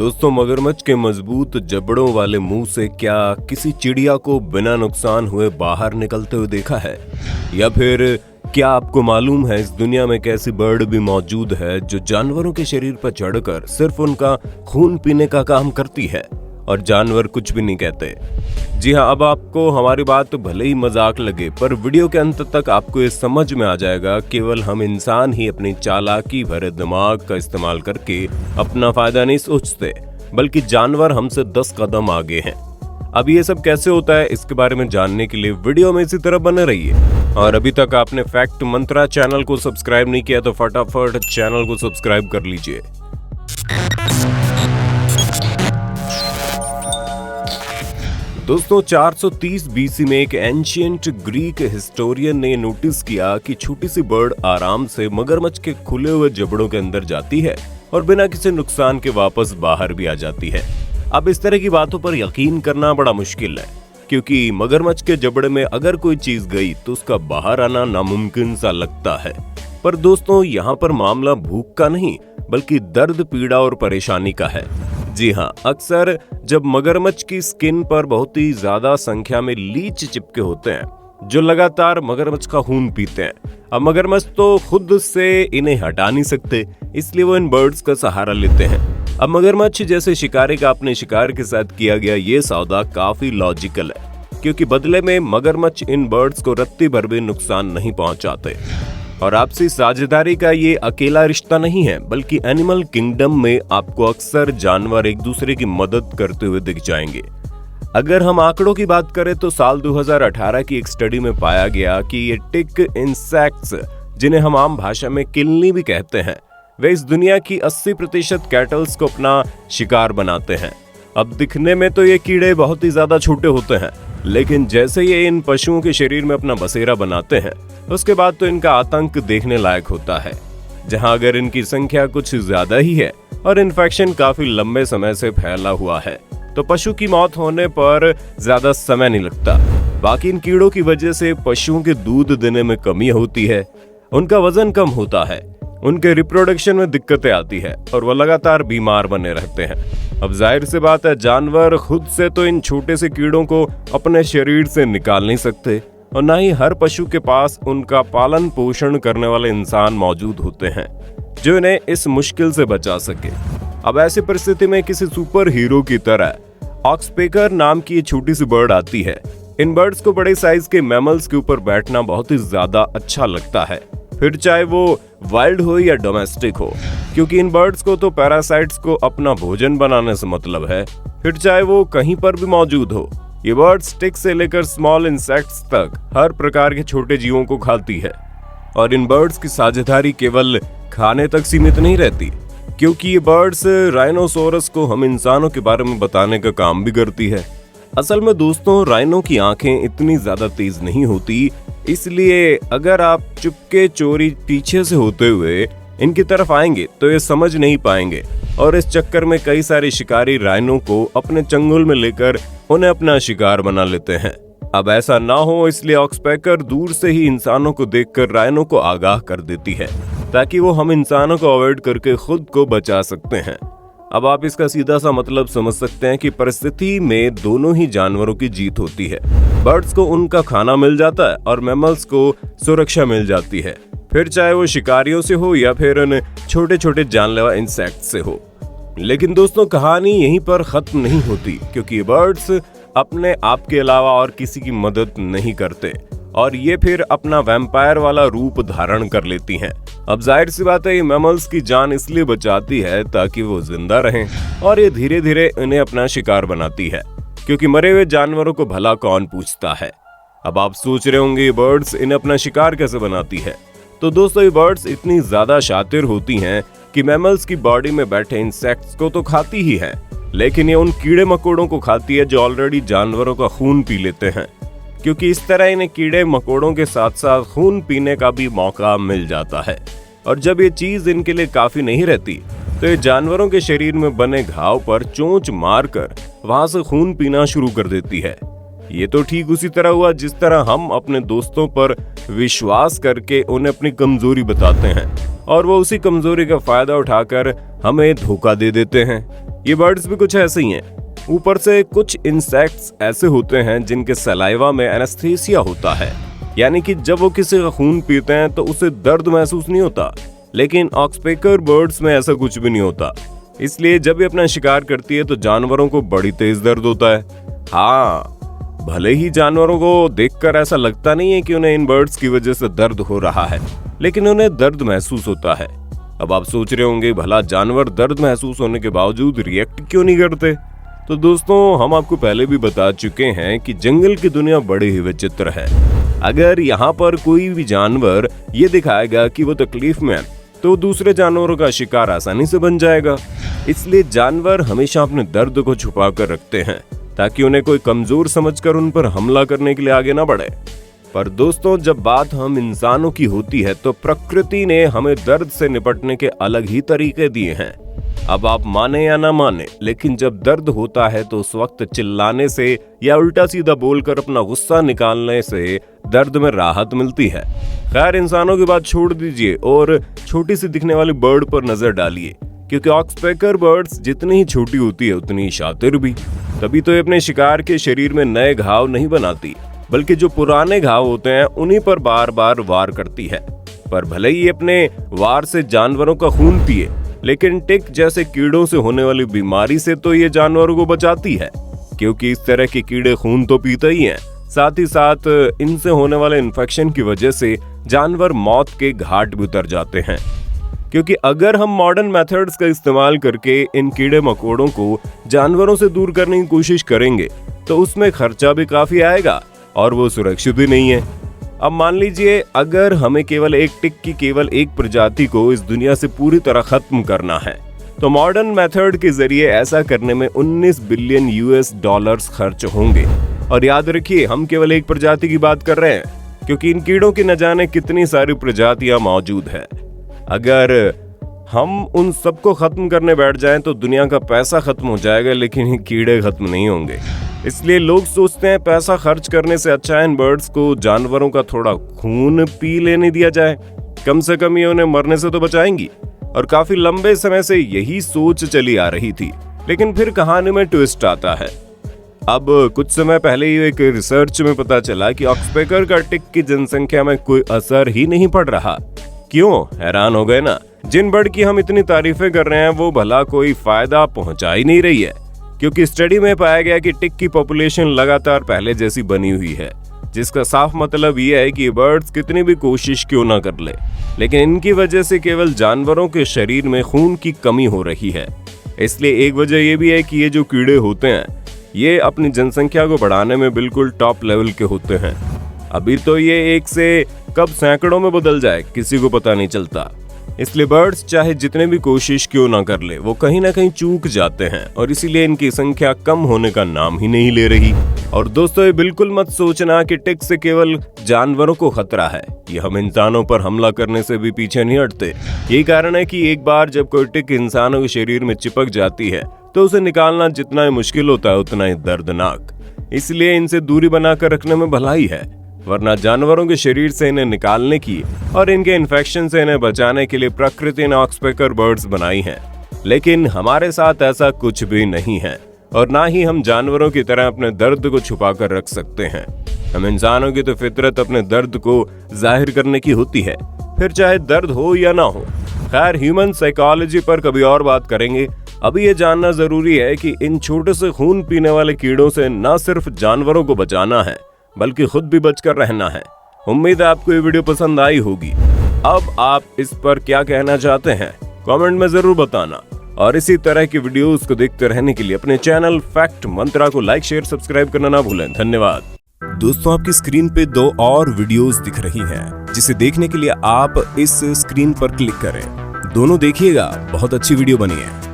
दोस्तों, मगरमच्छ के मजबूत जबड़ों वाले मुंह से क्या किसी चिड़िया को बिना नुकसान हुए बाहर निकलते हुए देखा है? या फिर क्या आपको मालूम है इस दुनिया में एक ऐसी बर्ड भी मौजूद है जो जानवरों के शरीर पर चढ़कर सिर्फ उनका खून पीने का काम करती है और जानवर कुछ भी नहीं कहते? जी हाँ, अब आपको हमारी बात तो भले ही मजाक लगे, पर वीडियो के अंत तक आपको ये समझ में आ जाएगा केवल हम इंसान ही अपनी चालाकी भरे दिमाग का इस्तेमाल करके अपना फायदा नहीं सोचते, बल्कि जानवर हमसे 10 कदम आगे हैं। अब ये सब कैसे होता है, इसके बारे में जानने के लिए वीडियो में इसी तरह बने रहिए। और अभी तक आपने फैक्ट मंत्रा चैनल को सब्सक्राइब नहीं किया तो फटाफट चैनल को सब्सक्राइब कर लीजिए। दोस्तों, 430 बीसी में एक एंशिएंट ग्रीक हिस्टोरियन ने नोटिस किया कि छोटी सी बर्ड आराम से मगरमच्छ के खुले हुए जबड़ों के अंदर जाती है और बिना किसी नुकसान के वापस बाहर भी आ जाती है। अब इस तरह की बातों पर यकीन करना बड़ा मुश्किल है, क्योंकि मगरमच्छ के जबड़े में अगर कोई चीज गई तो उसका बाहर आना नामुमकिन सा लगता है। पर दोस्तों, यहाँ पर मामला भूख का नहीं बल्कि दर्द, पीड़ा और परेशानी का है। जी हाँ, अक्सर जब मगरमच्छ की स्किन पर बहुत ही ज्यादा संख्या में लीच चिपके होते हैं जो लगातार मगरमच्छ का खून पीते हैं। अब मगरमच्छ तो खुद से इन्हें हटा नहीं सकते, इसलिए वो इन बर्ड्स का सहारा लेते हैं। अब मगरमच्छ जैसे शिकारी का अपने शिकार के साथ किया गया ये सौदा काफी लॉजिकल है, क्योंकि बदले में मगरमच्छ इन बर्ड्स को रत्ती भर भी नुकसान नहीं पहुंचाते। और आपसी साझेदारी का ये अकेला रिश्ता नहीं है, बल्कि एनिमल किंगडम में आपको अक्सर जानवर एक दूसरे की मदद करते हुए दिख जाएंगे। अगर हम आंकड़ों की बात करें तो साल 2018 की एक स्टडी में पाया गया कि ये टिक इंसेक्ट्स, जिन्हें हम आम भाषा में किलनी भी कहते हैं, वे इस दुनिया की 80% कैटल्स को अपना शिकार बनाते हैं। अब दिखने में तो ये कीड़े बहुत ही ज्यादा छोटे होते हैं, लेकिन जैसे ये इन पशुओं के शरीर में अपना बसेरा बनाते हैं उसके बाद तो इनका आतंक देखने लायक होता है। जहां अगर इनकी संख्या कुछ ज्यादा ही है और इन्फेक्शन काफी लंबे समय से फैला हुआ है तो पशु की मौत होने पर ज्यादा समय नहीं लगता। बाकी इन कीड़ों की वजह से पशुओं के दूध देने में कमी होती है, उनका वजन कम होता है, उनके रिप्रोडक्शन में दिक्कतें आती है और वो लगातार बीमार बने रहते हैं। अब जाहिर सी बात है, जानवर खुद से तो इन छोटे से कीड़ों को अपने शरीर से निकाल नहीं सकते और ना ही हर पशु के पास उनका पालन पोषण करने वाले इंसान मौजूद होते हैं जो इन्हें इस मुश्किल से बचा सके। अब ऐसी परिस्थिति में किसी सुपर हीरो की तरह ऑक्सपेकर नाम की छोटी सी बर्ड आती है। इन बर्ड्स को बड़े साइज के मैमल्स के ऊपर बैठना बहुत ही ज्यादा अच्छा लगता है, फिर चाहे वो वाइल्ड हो या डोमेस्टिक हो, क्योंकि इन बर्ड्स को तो पैरासाइट्स को अपना भोजन बनाने से मतलब है, फिर चाहे वो कहीं पर भी मौजूद हो। ये बर्ड्स स्टिक से लेकर स्मॉल इंसेक्ट्स तक हर प्रकार के छोटे जीवों को खाती है। और इन बर्ड्स की साझेदारी केवल खाने तक सीमित नहीं रहती, क्योंकि ये बर्ड्स राइनोसोरस को हम इंसानों के बारे में बताने का काम भी करती है। असल में दोस्तों, राइनो की आंखें इतनी ज्यादा तेज नहीं होती, इसलिए अगर आप चुपके चोरी पीछे से होते हुए इनकी तरफ आएंगे तो ये समझ नहीं पाएंगे और इस चक्कर में कई सारे शिकारी राइनो को अपने चंगुल में लेकर उन्हें अपना शिकार बना लेते हैं। अब ऐसा ना हो, इसलिए ऑक्सपेकर दूर से ही इंसानों को देखकर राइनो को आगाह कर देती है ताकि वो हम इंसानों को अवॉइड करके खुद को बचा सकते हैं। अब आप इसका सीधा सा मतलब समझ सकते हैं कि परिस्थिति में दोनों ही जानवरों की जीत होती है। बर्ड्स को उनका खाना मिल जाता है और मैमल्स को सुरक्षा मिल जाती है, फिर चाहे वो शिकारियों से हो या फिर उन छोटे छोटे जानलेवा इंसेक्ट से हो। लेकिन दोस्तों, कहानी यहीं पर खत्म नहीं होती, क्योंकि बर्ड्स अपने आप के अलावा और किसी की मदद नहीं करते और ये फिर अपना वैम्पायर वाला रूप धारण कर लेती हैं। अब जाहिर सी बात है, ये मैमल्स की जान इसलिए बचाती है ताकि वो जिंदा रहें और ये धीरे धीरे इन्हें अपना शिकार बनाती है, क्योंकि मरे हुए जानवरों को भला कौन पूछता है। अब आप सोच रहे होंगे ये बर्ड्स इन्हें अपना शिकार कैसे बनाती है? तो दोस्तों, ये बर्ड्स इतनी ज्यादा शातिर होती हैं कि मैमल्स की बॉडी में बैठे इंसेक्ट्स को तो खाती ही है, लेकिन ये उन कीड़े मकोड़ों को खाती है जो ऑलरेडी जानवरों का खून पी लेते हैं, क्योंकि इस तरह इन्हें कीड़े मकोड़ों के साथ साथ खून पीने का भी मौका मिल जाता है। और जब ये चीज इनके लिए काफी नहीं रहती तो ये जानवरों के शरीर में बने घाव पर चोंच मारकर वहां से खून पीना शुरू कर देती है। ये तो ठीक उसी तरह हुआ जिस तरह हम अपने दोस्तों पर विश्वास करके उन्हें अपनी कमजोरी बताते हैं और वो उसी कमजोरी का फायदा उठाकर हमें धोखा दे देते हैं। ये बर्ड्स भी कुछ ऐसे ही हैं। ऊपर से कुछ इंसेक्ट्स ऐसे होते हैं जिनके सलाइवा में एनेस्थीसिया होता है, यानी कि जब वो किसी का खून पीते हैं तो उसे दर्द महसूस नहीं होता। लेकिन ऑक्सपेकर बर्ड्स में ऐसा कुछ भी नहीं होता, इसलिए जब ये अपना शिकार करती है तो जानवरों को बड़ी तेज दर्द होता है। हाँ, भले ही जानवरों को देखकर ऐसा लगता नहीं है कि उन्हें इन बर्ड्स की वजह से दर्द हो रहा है, लेकिन उन्हें दर्द महसूस होता है। अब आप सोच रहे होंगे, भला जानवर दर्द महसूस होने के बावजूद रिएक्ट क्यों नहीं करते? तो दोस्तों, हम आपको पहले भी बता चुके हैं कि जंगल की दुनिया बड़ी ही विचित्र है। अगर यहाँ पर कोई भी जानवर ये दिखाएगा कि वो तकलीफ में है, तो दूसरे जानवरों का शिकार आसानी से बन जाएगा। इसलिए जानवर हमेशा अपने दर्द को छुपा कर रखते हैं, ताकि उन्हें कोई कमजोर समझकर उन पर हमला करने के लिए आगे ना बढ़े। पर दोस्तों, जब बात हम इंसानों की होती है तो प्रकृति ने हमें दर्द से निपटने के अलग ही तरीके दिए हैं। अब आप माने या ना माने, लेकिन जब दर्द होता है तो उस वक्त चिल्लाने से या उल्टा सीधा बोलकर अपना गुस्सा निकालने से दर्द में राहत मिलती है। खैर, इंसानों की बात छोड़ दीजिए और छोटी सी दिखने वाली बर्ड पर नजर डालिए, क्योंकि ऑक्सपेकर बर्ड्स जितनी ही छोटी होती है उतनी ही शातिर भी। तभी तो ये अपने शिकार के शरीर में नए घाव नहीं बनाती, बल्कि जो पुराने घाव होते हैं उन्हीं पर बार बार वार करती है। पर भले ही अपने वार से जानवरों का खून पिए, लेकिन टिक जैसे कीड़ों से होने वाली बीमारी से तो ये जानवरों को बचाती है, क्योंकि इस तरह के कीड़े खून तो पीते ही हैं। साथ ही साथ इनसे होने वाले इन्फेक्शन की वजह से जानवर मौत के घाट भी उतर जाते हैं। क्योंकि अगर हम मॉडर्न मेथड्स का इस्तेमाल करके इन कीड़े मकोड़ों को जानवरों से दूर करने की कोशिश करेंगे तो उसमें खर्चा भी काफी आएगा और वो सुरक्षित भी नहीं है। अब मान लीजिए, अगर हमें केवल एक टिक की केवल एक प्रजाति को इस दुनिया से पूरी तरह खत्म करना है, तो मॉडर्न मेथड के जरिए ऐसा करने में 19 बिलियन US$ खर्च होंगे। और याद रखिए, हम केवल एक प्रजाति की बात कर रहे हैं, क्योंकि इन कीड़ों की न जाने कितनी सारी प्रजातियां मौजूद है। अगर हम उन सबको खत्म करने बैठ जाएं तो दुनिया का पैसा खत्म हो जाएगा, लेकिन ये कीड़े खत्म नहीं होंगे। इसलिए लोग सोचते हैं पैसा खर्च करने से अच्छा इन बर्ड्स को जानवरों का थोड़ा खून पी लेने दिया जाए, कम से कम ये उन्हें मरने से तो बचाएंगी। और काफी लंबे समय से यही सोच चली आ रही थी, लेकिन फिर कहानी में ट्विस्ट आता है। अब कुछ समय पहले ही एक रिसर्च में पता चला कि ऑक्सपेकर का टिक की जनसंख्या में कोई असर ही नहीं पड़ रहा। क्यों? हैरान हो गए ना? जिन बर्ड की हम इतनी तारीफें कर रहे हैं वो भला कोई फायदा पहुंचा ही नहीं रही है, क्योंकि स्टडी में पाया गया कि टिक की पॉपुलेशन लगातार पहले जैसी बनी हुई है, जिसका साफ मतलब ये है कि बर्ड्स कितनी भी कोशिश क्यों ना कर ले, लेकिन इनकी वजह से केवल जानवरों के शरीर में खून की कमी हो रही है। इसलिए एक वजह ये भी है कि ये जो कीड़े होते हैं ये अपनी जनसंख्या को बढ़ाने में बिल्कुल टॉप लेवल के होते हैं। अभी तो ये एक से कब सैकड़ों में बदल जाए किसी को पता नहीं चलता। इसलिए बर्ड्स चाहे जितने भी कोशिश क्यों ना कर ले, वो कहीं ना कहीं चूक जाते हैं और इसीलिए इनकी संख्या कम होने का नाम ही नहीं ले रही। और दोस्तों, ये बिल्कुल मत सोचना कि टिक से केवल जानवरों को खतरा है। ये हम इंसानों पर हमला करने से भी पीछे नहीं हटते। यही कारण है कि एक बार जब कोई टिक इंसानों के शरीर में चिपक जाती है तो उसे निकालना जितना ही मुश्किल होता है उतना ही दर्दनाक। इसलिए इनसे दूरी बनाकर रखने में भलाई है, वरना जानवरों के शरीर से इन्हें निकालने की और इनके इन्फेक्शन से इन्हें बचाने के लिए प्रकृति ने ऑक्सपेकर बर्ड्स बनाई हैं। लेकिन हमारे साथ ऐसा कुछ भी नहीं है और ना ही हम जानवरों की तरह अपने दर्द को छुपा कर रख सकते हैं। हम इंसानों की तो फितरत अपने दर्द को जाहिर करने की होती है, फिर चाहे दर्द हो या ना हो। खैर, ह्यूमन साइकोलॉजी पर कभी और बात करेंगे। अभी ये जानना जरूरी है कि इन छोटे से खून पीने वाले कीड़ों से न सिर्फ जानवरों को बचाना है, बल्कि खुद भी बचकर रहना है। उम्मीद है आपको ये वीडियो पसंद आई होगी। अब आप इस पर क्या कहना चाहते हैं कमेंट में जरूर बताना, और इसी तरह की वीडियोस को देखते रहने के लिए अपने चैनल फैक्ट मंत्रा को लाइक, शेयर, सब्सक्राइब करना ना भूलें। धन्यवाद। दोस्तों, आपकी स्क्रीन पे 2 और वीडियोस दिख रही हैं, जिसे देखने के लिए आप इस स्क्रीन पर क्लिक करें। दोनों देखिएगा, बहुत अच्छी वीडियो बनी है।